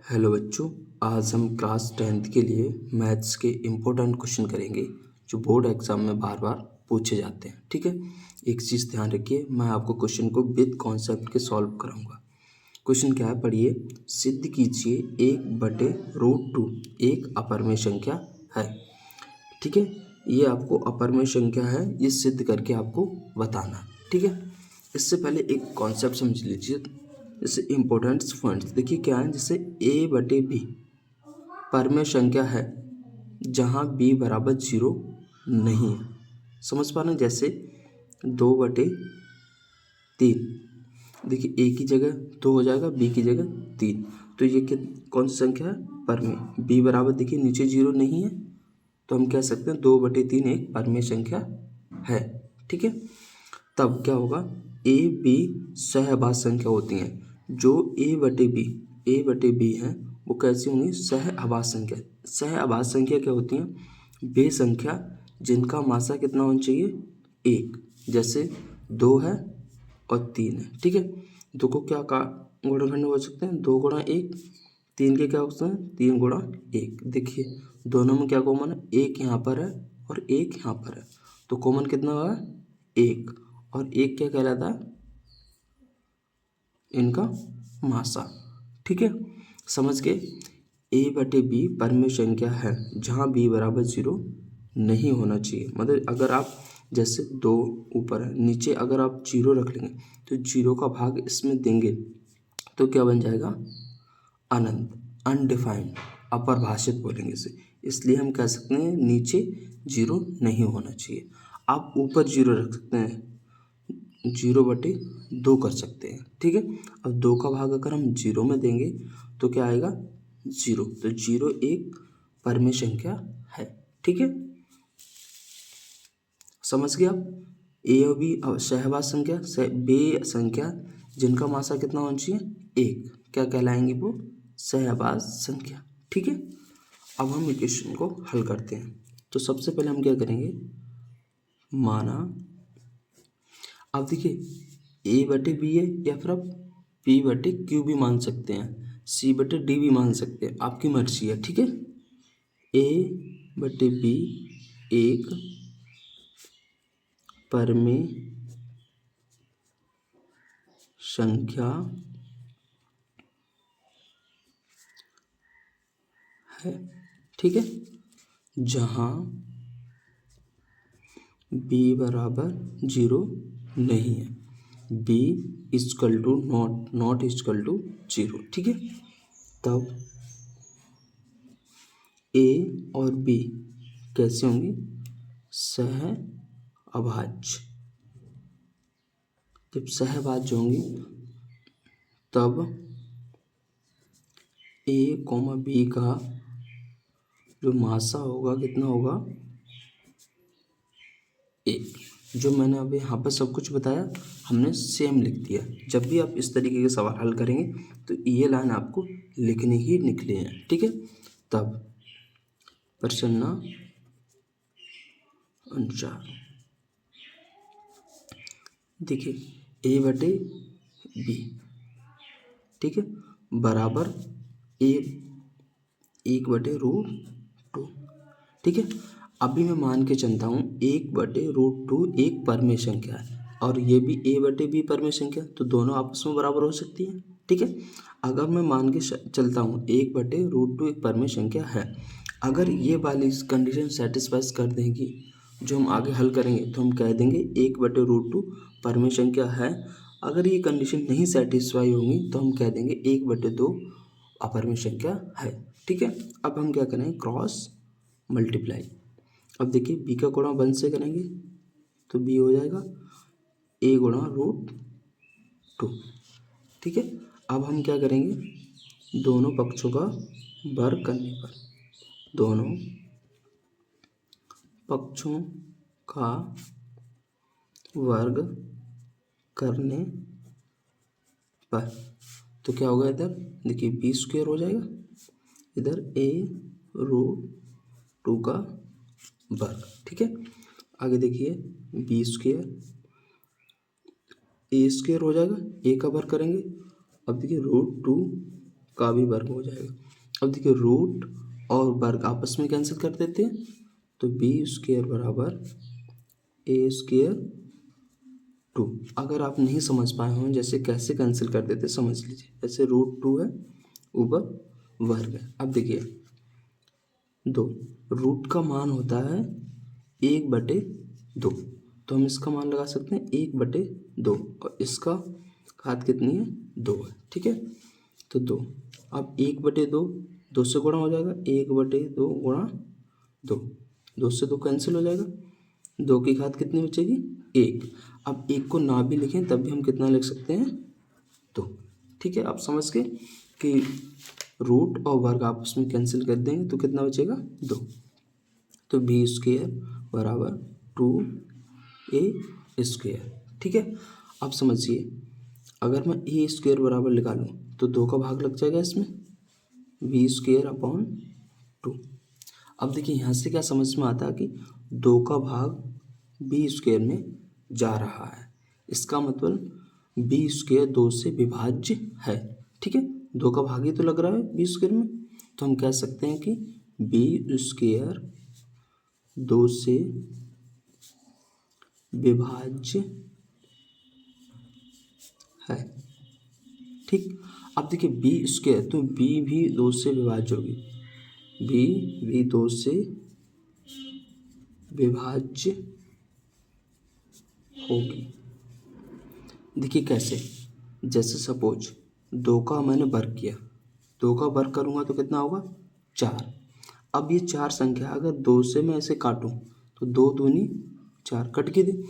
Hello बच्चों, आज हम क्लास 10th के लिए मैथ्स के इम्पोर्टेंट क्वेश्चन करेंगे जो बोर्ड एग्जाम में बार बार पूछे जाते हैं। ठीक है, एक चीज़ ध्यान रखिए, मैं आपको क्वेश्चन को विद कॉन्सेप्ट के सॉल्व कराऊंगा। क्वेश्चन क्या है, पढ़िए। सिद्ध कीजिए 1/√2 एक अपरमेय संख्या है। ठीक है, ये आपको अपरमेय संख्या है, ये सिद्ध करके आपको बताना। ठीक है, इससे पहले एक कॉन्सेप्ट समझ लीजिए। जैसे इम्पोर्टेंट पॉइंट्स देखिए क्या है, जैसे a/b परमेय संख्या है जहाँ b बराबर 0 नहीं है। समझ पा रहे हैं? जैसे 2/3, देखिए a की जगह 2 हो जाएगा, b की जगह 3, तो ये कौन सी संख्या है? परमेय। b बराबर देखिए नीचे 0 नहीं है, तो हम कह सकते हैं 2/3 एक परमेय संख्या है। ठीक है, तब क्या होगा, ए बी सहअभाज्य संख्या होती हैं। जो a/b हैं वो कैसी होंगी? सहअभाज्य संख्या। सहअभाज्य संख्या क्या होती हैं? वे संख्या जिनका मासा कितना होना चाहिए? 1। जैसे 2 है और 3 है। ठीक है, 2 को क्या का गुणनखंड हो सकते हैं? 2 गुणा 1। 3 के क्या हो सकते हैं? 3 गुणा 1। देखिए दोनों में क्या कॉमन है? 1 यहाँ पर है और 1 यहाँ पर है, तो कॉमन कितना हुआ? 1। और 1 क्या कहलाता है? इनका मासा। ठीक है, समझ गए? a/b परमेय संख्या है जहाँ b बराबर 0 नहीं होना चाहिए। मतलब अगर आप जैसे 2 ऊपर है, नीचे अगर आप 0 रख लेंगे तो 0 का भाग इसमें देंगे तो क्या बन जाएगा? अनंत, अनडिफाइंड, अपरिभाषित बोलेंगे इसे। इसलिए हम कह सकते हैं नीचे 0 नहीं होना चाहिए। आप ऊपर 0 रख सकते हैं, 0/2 कर सकते हैं। ठीक है, अब 2 का भाग अगर हम 0 में देंगे तो क्या आएगा? 0। तो 0 एक परमेय संख्या है। ठीक है, समझ गए आप? ए और बी सहअभाज्य संख्या, बे संख्या जिनका मासा कितना होना चाहिए? 1, क्या कहलाएंगे वो? सहअभाज्य संख्या। ठीक है, अब हम इक्वेशन को हल करते हैं। तो सबसे पहले हम क्या करेंगे, माना अब देखिए a/b है, या फिर आप p/q भी मान सकते हैं, c/d भी मान सकते हैं, आपकी मर्जी है। ठीक है, a/b एक परमेय संख्या है। ठीक है, जहाँ b बराबर 0 नहीं है, b is equal to not is equal to 0। ठीक है, तब a और b कैसे होंगी? सहअभाज्य। जब सहअभाज्य होंगी तब a, b का जो मासा होगा कितना होगा? 1। जो मैंने अभी यहाँ पर सब कुछ बताया हमने सेम लिख दिया। जब भी आप इस तरीके के सवाल हल करेंगे तो ये लाइन आपको लिखनी ही निकले हैं। ठीक है, तब प्रश्न अनुसार देखिए a/b, ठीक है, बराबर 1/√2। ठीक है, अभी मैं मान के चलता हूँ 1/√2 एक परमेय संख्या है और ये भी a/b परमेय संख्या, तो दोनों आपस में बराबर हो सकती है। ठीक है, अगर मैं मान के चलता हूँ 1/√2 एक परमेय संख्या है, अगर ये वाली कंडीशन सेटिस्फाइज कर देगी जो हम आगे हल करेंगे तो हम कह देंगे 1/√2 परमेय संख्या है। अगर ये कंडीशन नहीं सेटिस्फाई होंगी तो हम कह देंगे 1/2 अपरमेय संख्या है। ठीक है, अब हम क्या करेंगे? Cross multiply. अब देखिए b का गुणा 1 से करेंगे तो b हो जाएगा a/√2। ठीक है, अब हम क्या करेंगे? दोनों पक्षों का वर्ग करने पर, दोनों पक्षों का वर्ग करने पर तो क्या होगा? इधर देखिए b² हो जाएगा, इधर a√2 का वर्ग। ठीक है, आगे देखिए b² a² हो जाएगा, a का वर्ग करेंगे। अब देखिए √2 का भी वर्ग हो जाएगा। अब देखिए रूट और वर्ग आपस में कैंसिल कर देते हैं, तो बी स्क्वायर बराबर ए स्क्वायर 2। अगर आप नहीं समझ पाए हों जैसे कैसे कैंसिल कर देते समझ लीजिए। जैसे √2 है, ऊपर वर्ग है। अब देखिए 2, रूट का मान होता है 1/2, तो हम इसका मान लगा सकते हैं 1/2 और इसका घात कितनी है 2 है, ठीक है। तो 2, अब 1/2 2 से गुणा हो जाएगा, 1/2 गुणा 2, 2 से 2 कैंसिल हो जाएगा, 2 की घात कितनी बचेगी 1। अब 1 को ना भी लिखें तब भी हम कितना लिख सकते हैं 2, ठीक है। आप समझ गए कि रूट और वर्ग आपस में कैंसिल कर देंगे तो कितना बचेगा 2। तो बी स्क्वायर बराबर 2a स्क्वायर, ठीक है। अब समझिए अगर मैं ए स्क्वायर बराबर निकालूं तो 2 का भाग लग जाएगा इसमें, बी स्क्वायर अपॉन 2। अब देखिए यहाँ से क्या समझ में आता है कि 2 का भाग बी स्क्वायर में जा रहा है, इसका मतलब बी स्क्वायर 2 से विभाज्य है, ठीक है। 2 का भाग ही तो लग रहा है बी स्क्वायर में, तो हम कह सकते हैं कि बी स्क्वायर 2 से विभाज्य है, ठीक। अब देखिए बी स्क्वायर, तो बी भी 2 से विभाज्य होगी, बी भी 2 से विभाज्य होगी। देखिए कैसे, जैसे सपोज 2 का मैंने वर्ग किया, 2 का वर्ग करूँगा तो कितना होगा 4। अब ये 4 संख्या अगर 2 से मैं ऐसे काटूँ तो 2 दूनी 4, कट गई थी,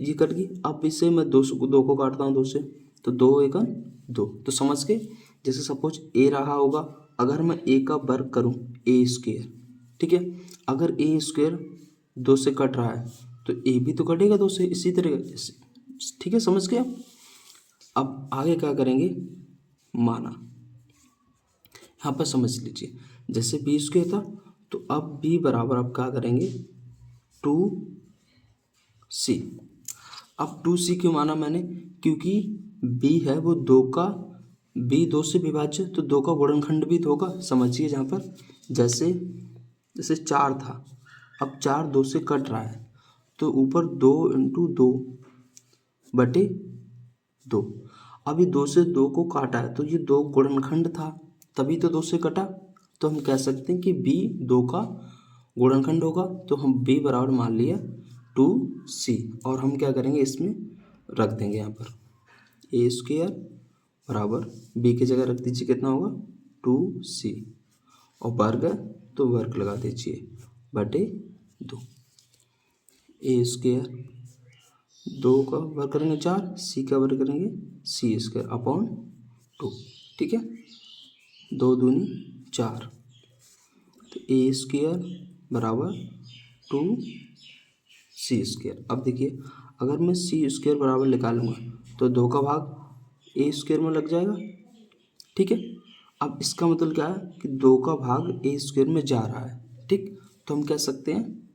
ये कट गई। अब इससे मैं 2 को काटता हूँ 2 से, तो 2 एकम 2, तो समझ के जैसे सपोज ए रहा होगा, अगर मैं ए का वर्ग करूँ ए स्क्वायर, ठीक है। अगर ए स्क्वायर 2 से कट रहा है तो ए भी तो कटेगा 2 से, इसी तरह जैसे, ठीक है, समझ गए आप। अब आगे क्या करेंगे, माना यहाँ पर समझ लीजिए जैसे बी स्क्वायर था, तो अब बी बराबर आप क्या करेंगे 2c। अब 2c क्यों माना मैंने, क्योंकि b है वो 2 का, b 2 से विभाज्य, तो 2 का गुणनखंड भी तो होगा। समझिए जहाँ पर जैसे 4 था, अब 4 2 से कट रहा है, तो ऊपर 2 × 2/2। अभी 2 से 2 को काटा है तो ये 2 गुणनखंड था, तभी तो 2 से कटा, तो हम कह सकते हैं कि b 2 का गुणनखंड होगा। तो हम b बराबर मान लिया 2c, और हम क्या करेंगे इसमें रख देंगे यहाँ पर ए स्क्वायर बराबर b की जगह रख दीजिए, कितना होगा 2c, और वर्ग है तो वर्ग लगा दीजिए /2। ए स्क्वायर 2 का वर्ग करेंगे 4, सी का वर्ग करेंगे सी स्क्वायर अपॉन 2, ठीक है। 2 दूनी 4, तो ए स्क्वायर बराबर 2c स्क्वायर। अब देखिए अगर मैं सी स्क्वायर बराबर निकालूंगा तो 2 का भाग ए स्क्वायर में लग जाएगा, ठीक है। अब इसका मतलब क्या है कि 2 का भाग ए स्क्वायर में जा रहा है, ठीक। तो हम कह सकते हैं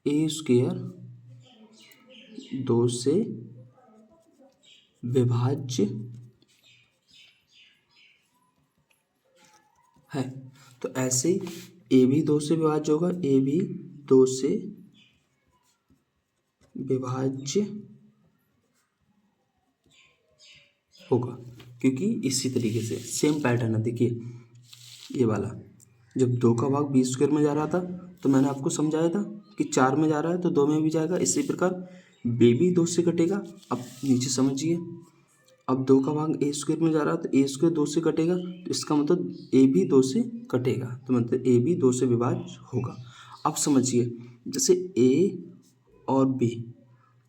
ए स्क्वायर 2 से विभाज्य है, तो ऐसे ए भी 2 से विभाज्य होगा, ए भी 2 से विभाज्य होगा, क्योंकि इसी तरीके से सेम पैटर्न है। देखिए ये वाला जब 2 का भाग बी स्क्वायर में जा रहा था तो मैंने आपको समझाया था कि 4 में जा रहा है तो 2 में भी जाएगा, इसी प्रकार बी भी 2 से कटेगा। अब नीचे समझिए, अब 2 का भाग ए स्क्वायर में जा रहा है तो ए स्क्वायर 2 से कटेगा, तो इसका मतलब ए भी 2 से कटेगा, तो मतलब ए भी 2 से विभाज्य होगा। अब समझिए जैसे ए और बी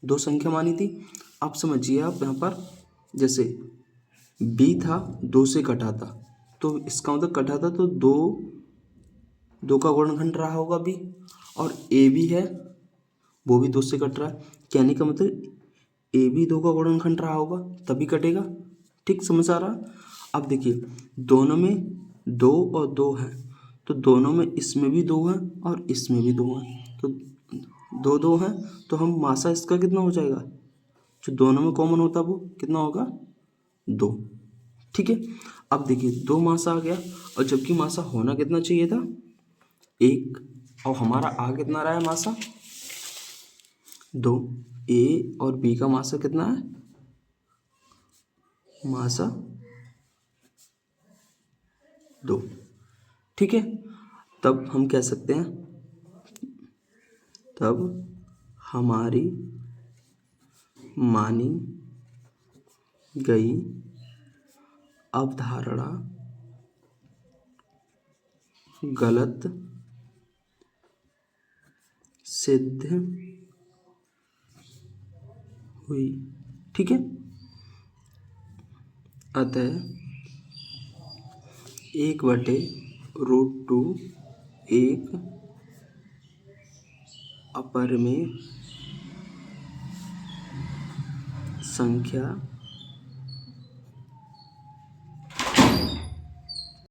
2 संख्या मानी थी, अब समझिए आप यहाँ पर जैसे बी था 2 से कटा था, तो इसका मतलब कटा था तो 2 का गुणनखंड रहा होगा बी, और ए भी है वो भी 2 से कट रहा है, कहने का मतलब ए भी 2 का गुणनखंड रहा होगा तभी कटेगा, ठीक, समझ आ रहा। अब देखिए दोनों में 2 और 2 है, तो दोनों में इसमें भी 2 है और इसमें भी 2 है, तो 2 है, तो हम मासा इसका कितना हो जाएगा, जो दोनों में कॉमन होता है वो कितना होगा 2, ठीक है। अब देखिए 2 मासा आ गया, और जबकि मासा होना कितना चाहिए था 1, और हमारा आ कितना रहा है मासा 2। ए और बी का मासा कितना है, मासा 2। ठीक है, तब हम कह सकते हैं, तब हमारी मानी गई अवधारणा गलत सिद्ध हुई। ठीक है, अतः 1/√2 एक अपरिमेय संख्या